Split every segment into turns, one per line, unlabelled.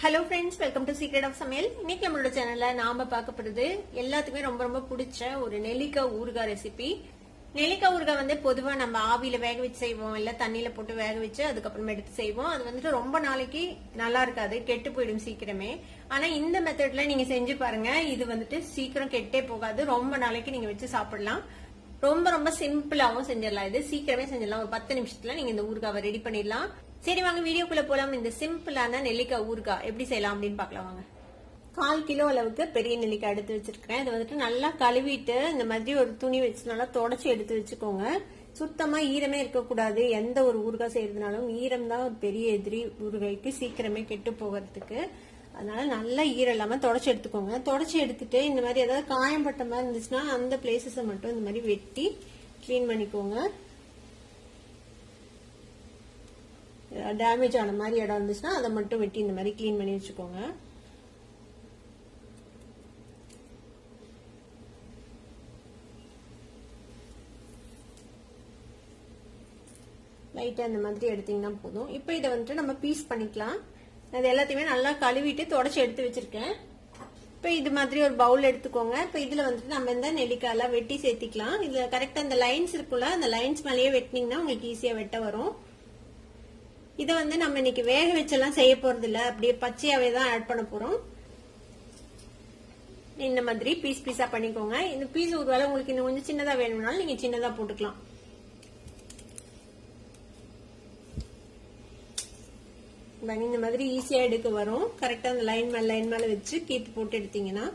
Hello friends, welcome to secret of சமையல். இன்னைக்கு நம்மளோட சேனல்ல நாம பார்க்க போறது எல்லாத்துக்குமே ரொம்ப ரொம்ப பிடிச்ச ஒரு நெல்லிக்காய் ஊறுகாய் ரெசிபி. நெல்லிக்காய் ஊறுகாய் வந்து பொதுவா நம்ம ஆவியில வேக வச்சு செய்வோம், இல்ல தண்ணியில போட்டு வேக வச்சு அதுக்கப்புறம் எடுத்து செய்வோம். அது வந்துட்டு ரொம்ப நாளைக்கு நல்லா இருக்காது, கெட்டு போயிடும் சீக்கிரமே. ஆனா இந்த மெத்தட்ல நீங்க செஞ்சு பாருங்க, இது வந்துட்டு சீக்கிரம் கெட்டே போகாது, ரொம்ப நாளைக்கு நீங்க வச்சு சாப்பிடலாம். ரொம்ப ரொம்ப சிம்பிளாவும் செஞ்சிடலாம், இது சீக்கிரமே செஞ்சிடலாம். ஒரு 10 நிமிஷத்துல நீங்க இந்த ஊறுகாவை ரெடி பண்ணிடலாம். சரி வாங்க வீடியோக்குள்ள போலாம். இந்த சிம்பிளான நெல்லிக்காய் ஊறுகாய் எப்படி செய்யலாம் அப்படின்னு பாக்கலாம் வாங்க. 1/4 கிலோ அளவுக்கு பெரிய நெல்லிக்காய் எடுத்து வச்சிருக்கேன். இது வந்துட்டு நல்லா கழுவிட்டு இந்த மாதிரி ஒரு துணி வச்சு நல்லா தொடச்சி எடுத்து வச்சுக்கோங்க. சுத்தமா ஈரமே இருக்கக்கூடாது. எந்த ஒரு ஊறுகாய் செய்யறதுனாலும் ஈரம் தான் ஒரு பெரிய எதிரி ஊறுகாய்க்கு, சீக்கிரமே கெட்டு போகிறதுக்கு. அதனால நல்லா ஈரம் இல்லாம தொடச்சி எடுத்துக்கோங்க. தொடச்சி எடுத்துட்டு இந்த மாதிரி ஏதாவது காயம் பட்ட மாதிரி இருந்துச்சுன்னா அந்த பிளேசஸை மட்டும் இந்த மாதிரி வெட்டி கிளீன் பண்ணிக்கோங்க. டேமேஜ் ஆன மாதிரி இடம் இருந்துச்சுன்னா அதை மட்டும் வெட்டி இந்த மாதிரி கிளீன் பண்ணி வச்சுக்கோங்க. லைட்டா இந்த மாதிரி எடுத்தீங்கன்னா போதும். இப்போ இதை வந்துட்டு நம்ம பீஸ் பண்ணிக்கலாம். அது எல்லாத்தையுமே நல்லா கழுவிட்டு தொடச்சி எடுத்து வச்சிருக்கேன். இப்போ இது மாதிரி ஒரு பவுல் எடுத்துக்கோங்க. இப்போ இதுல வந்துட்டு நம்ம இந்த நெல்லிக்காய் எல்லாம் வெட்டி சேர்த்திக்கலாம். இதுல கரெக்டா இந்த லைன்ஸ் இருக்குல்ல, அந்த லைன்ஸ் மேலேயே வெட்டினீங்கன்னா உங்களுக்கு ஈஸியா வெட்ட வரும். இதை வந்து நம்ம இன்னைக்கு வேக வச்செல்லாம் செய்ய போறது இல்ல, அப்படியே பச்சையாவே தான் ஆட் பண்ண போறோம். இந்த மாதிரி பீஸ் பீஸா பண்ணிக்கோங்க. இந்த பீஸ் ஒருவேளை உங்களுக்கு இன்னும் கொஞ்சம் சின்னதா வேணும்னாலும் நீங்க சின்னதா போட்டுக்கலாம். இந்த மாதிரி ஈஸியா எடுக்க வரும். கரெக்டா அந்த லைன் மேல வச்சு கீத்து போட்டு எடுத்தீங்கன்னா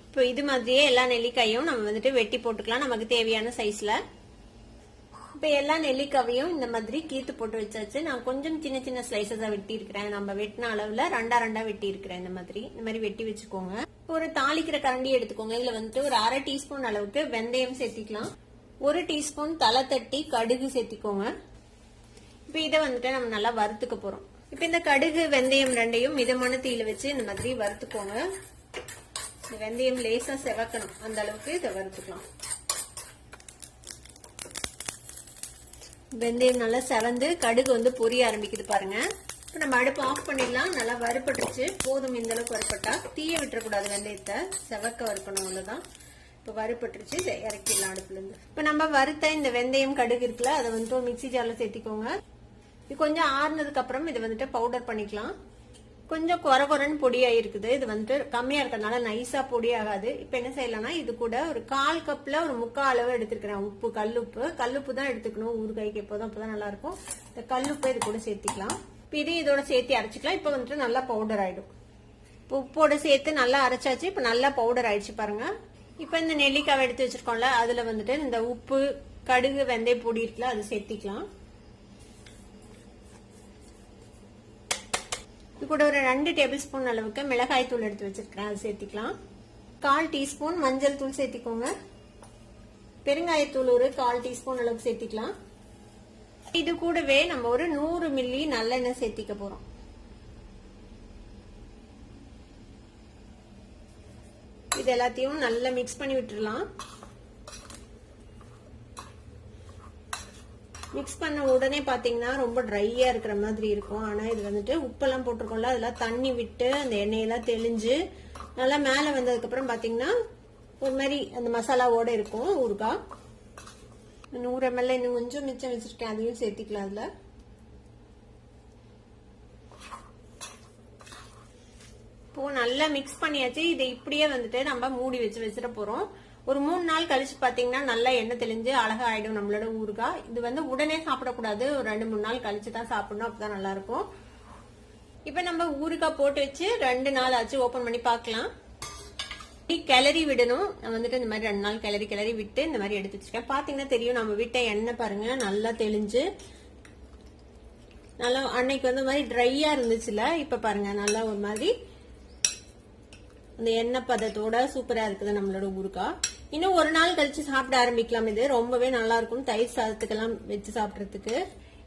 இப்போ இது மாதிரியே எல்லா நெல்லிக்காயும் நம்ம வந்துட்டு வெட்டி போட்டுக்கலாம் நமக்கு தேவையான சைஸ்ல. இப்ப எல்லா நெல்லிக்காவையும் இந்த மாதிரி கீத்து போட்டு வச்சாச்சு. நான் கொஞ்சம் சின்ன சின்ன ஸ்லைசஸா வெட்டி இருக்கிறேன். நம்ம வெட்டின அளவுல ரெண்டா வெட்டி இருக்கிறேன். இந்த மாதிரி வெட்டி வச்சுக்கோங்க. ஒரு தாளிக்கிற கரண்டி எடுத்துக்கோங்க. இதுல வந்துட்டு ஒரு 1/2 டீஸ்பூன் அளவுக்கு வெந்தயம் சேர்த்திக்கலாம். 1 டீஸ்பூன் தலை தட்டி கடுகு சேர்த்திக்கோங்க. இப்ப இதை வந்துட்டு நம்ம நல்லா வறுத்துக்க போறோம். இப்ப இந்த கடுகு வெந்தயம் ரெண்டையும் மிதமான தீயில வச்சு இந்த மாதிரி வறுத்துக்கோங்க. வெந்தயம் லேசா செவக்கணும், அந்த அளவுக்கு இதை வறுத்துக்கலாம். வெந்தயம் நல்லா செவந்து கடுகு வந்து பொரிய ஆரம்பிக்குது பாருங்க. இப்ப நம்ம அடுப்பு ஆஃப் பண்ணிடலாம். நல்லா வறுப்பட்டுச்சு, போதும். இந்த அளவுக்கு வறுப்பட்டா தீய விட்டுறக்கூடாது, வெந்தயத்தை செவக்க வறுக்கணும், அவ்வளவுதான். இப்ப வறுப்பட்டுருச்சு, இறக்கிடலாம் அடுப்புல இருந்து. இப்ப நம்ம வறுத்த இந்த வெந்தயம் கடுகு இருக்குல்ல, அதை வந்துட்டு ஒரு மிக்சி ஜார்ல சேர்த்திக்கோங்க. இது கொஞ்சம் ஆறுனதுக்கு அப்புறம் இதை வந்துட்டு பவுடர் பண்ணிக்கலாம். கொஞ்சம் குறன்னு பொடியா இருக்குது. இது வந்துட்டு கம்மியா இருக்கிறதுனால நைஸா பொடி ஆகாது. இப்ப என்ன செய்யலாம்னா இது கூட ஒரு 1/4 கப்ல ஒரு 3/4 அளவு எடுத்துக்கிறேன் உப்பு. கல்லுப்பு தான் எடுத்துக்கணும் ஊறுகாய்க்கு, அப்பதான் நல்லா இருக்கும். இந்த கல்லுப்பு இது கூட சேர்த்திக்கலாம். இது இதோட சேர்த்து அரைச்சிக்கலாம். இப்ப வந்துட்டு நல்லா பவுடர் ஆயிடும். உப்போட சேர்த்து நல்லா அரைச்சாச்சு. இப்ப நல்லா பவுடர் ஆயிடுச்சு பாருங்க. இப்ப இந்த நெல்லிக்காய் எடுத்து வச்சிருக்கோம்ல, அதுல வந்துட்டு இந்த உப்பு கடுகு வெந்தய பொடி இருக்குல்ல, அது சேர்த்திக்கலாம். இது கூட ஒரு 2 டேபிள் ஸ்பூன் அளவுக்கு மிளகாய் தூள் எடுத்து வச்சிருக்கேன், அது சேர்த்திக்கலாம். 1/4 டீஸ்பூன் மஞ்சள் தூள் சேர்த்திக்கோங்க. பெருங்காயத்தூள் ஒரு 1/4 டீஸ்பூன் அளவுக்கு சேர்த்திக்கலாம். இது கூடவே நம்ம ஒரு 100 மில்லி நல்லெண்ணெய் சேர்த்திக்க போறோம். இது எல்லாத்தையும் நல்லா மிக்ஸ் பண்ணி விட்டுறலாம். மிக்ஸ் பண்ண உடனே பாத்தீங்கன்னா ரொம்ப ட்ரையா இருக்கிற மாதிரி இருக்கும். ஆனா இது வந்துட்டு உப்பெல்லாம் போட்டிருக்கோம்ல, அதெல்லாம் தண்ணி விட்டு அந்த எண்ணெயெல்லாம் தெளிஞ்சு நல்லா மேல வந்ததுக்கு அப்புறம் பாத்தீங்கன்னா ஒரு மாதிரி அந்த மசாலாவோட இருக்கும் ஊறுகாய். 100 ml இன்னும் கொஞ்சம் மிச்சம் வச்சிருக்கேன், அதையும் சேர்த்திக்கலாம். அதுல இப்போ நல்லா மிக்ஸ் பண்ணியாச்சு. இதை இப்படியே வந்துட்டு நம்ம மூடி வச்சு வச்சிட போறோம். ஒரு 3 நாள் கழிச்சு பாத்தீங்கன்னா நல்லா எண்ணெய் தெளிஞ்சு அழகா ஆயிடும் நம்மளோட ஊறுகாய். இது வந்து உடனே சாப்பிடக்கூடாது, ஒரு 2-3 நாள் கழிச்சு தான் சாப்பிடணும், அப்பதான் நல்லா இருக்கும். இப்ப நம்ம ஊறுகாய் போட்டு வச்சு 2 நாள் ஆச்சு. ஓபன் பண்ணி பாக்கலாம். கிளறி விடணும். நான் வந்துட்டு இந்த மாதிரி 2 நாள் கிளறி விட்டு இந்த மாதிரி எடுத்து வச்சிருக்கேன். பாத்தீங்கன்னா தெரியும், நம்ம விட்ட எண்ணெய் பாருங்க நல்லா தெளிஞ்சு நல்லா அன்னைக்கு வந்து மாதிரி ட்ரையா இருந்துச்சுல, இப்ப பாருங்க நல்லா ஒரு மாதிரி அந்த எண்ணெய் பதத்தோட சூப்பரா இருக்குது நம்மளோட ஊறுகாய். இன்னும் 1 நாள் கழிச்சு சாப்பிட ஆரம்பிக்கலாம். இது ரொம்பவே நல்லா இருக்கும் தயிர் சாதத்துக்கெல்லாம் வச்சு சாப்பிடறதுக்கு.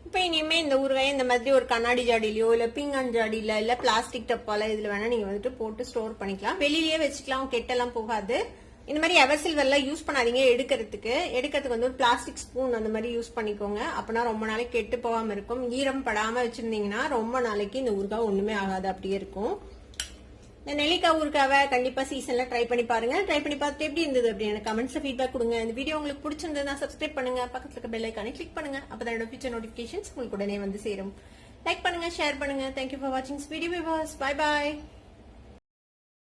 இப்ப இனிமே இந்த ஊறுகாயை இந்த மாதிரி ஒரு கண்ணாடி ஜாடியிலயோ இல்ல பீங்கான் ஜாடியில இல்ல பிளாஸ்டிக் டப்பால இதுல வேணா நீங்க வந்துட்டு போட்டு ஸ்டோர் பண்ணிக்கலாம். வெளியிலேயே வச்சுக்கலாம், கெட்டெல்லாம் போகாது. இந்த மாதிரி எவர் சில்வர்லாம் யூஸ் பண்ணாதீங்க. எடுக்கிறதுக்கு வந்து ஒரு பிளாஸ்டிக் ஸ்பூன் அந்த மாதிரி யூஸ் பண்ணிக்கோங்க. அப்பனா ரொம்ப நாளைக்கு கெட்டு போகாம இருக்கும். ஈரம் படாம வச்சிருந்தீங்கன்னா ரொம்ப நாளைக்கு இந்த ஊறுகாய் ஒண்ணுமே ஆகாது, அப்படியே இருக்கும். இந்த நெல்லிக்காய் ஊறுகாவை கண்டிப்பா சீசன்ல ட்ரை பண்ணி பாருங்க. ட்ரை பண்ணி பார்த்துட்டு எப்படி இருந்தது அப்படின்னு கமெண்ட்ஸ்ல ஃபீட்பேக் கொடுங்க. இந்த வீடியோ உங்களுக்கு பிடிச்சிருந்ததுன்னா சப்ஸ்கிரைப் பண்ணுங்க, பக்கத்துல இருக்க பெல் ஐகானை கிளிக் பண்ணுங்க. அப்பதான் என்னோட ஃபியூச்சர் நோட்டிபிகேஷன்ஸ் உங்களுக்கு உடனே வந்து சேரும். லைக் பண்ணுங்க, ஷேர் பண்ணுங்க. தேங்க்யூ ஃபார் வாட்சிங் வீடியோ. Bye bye.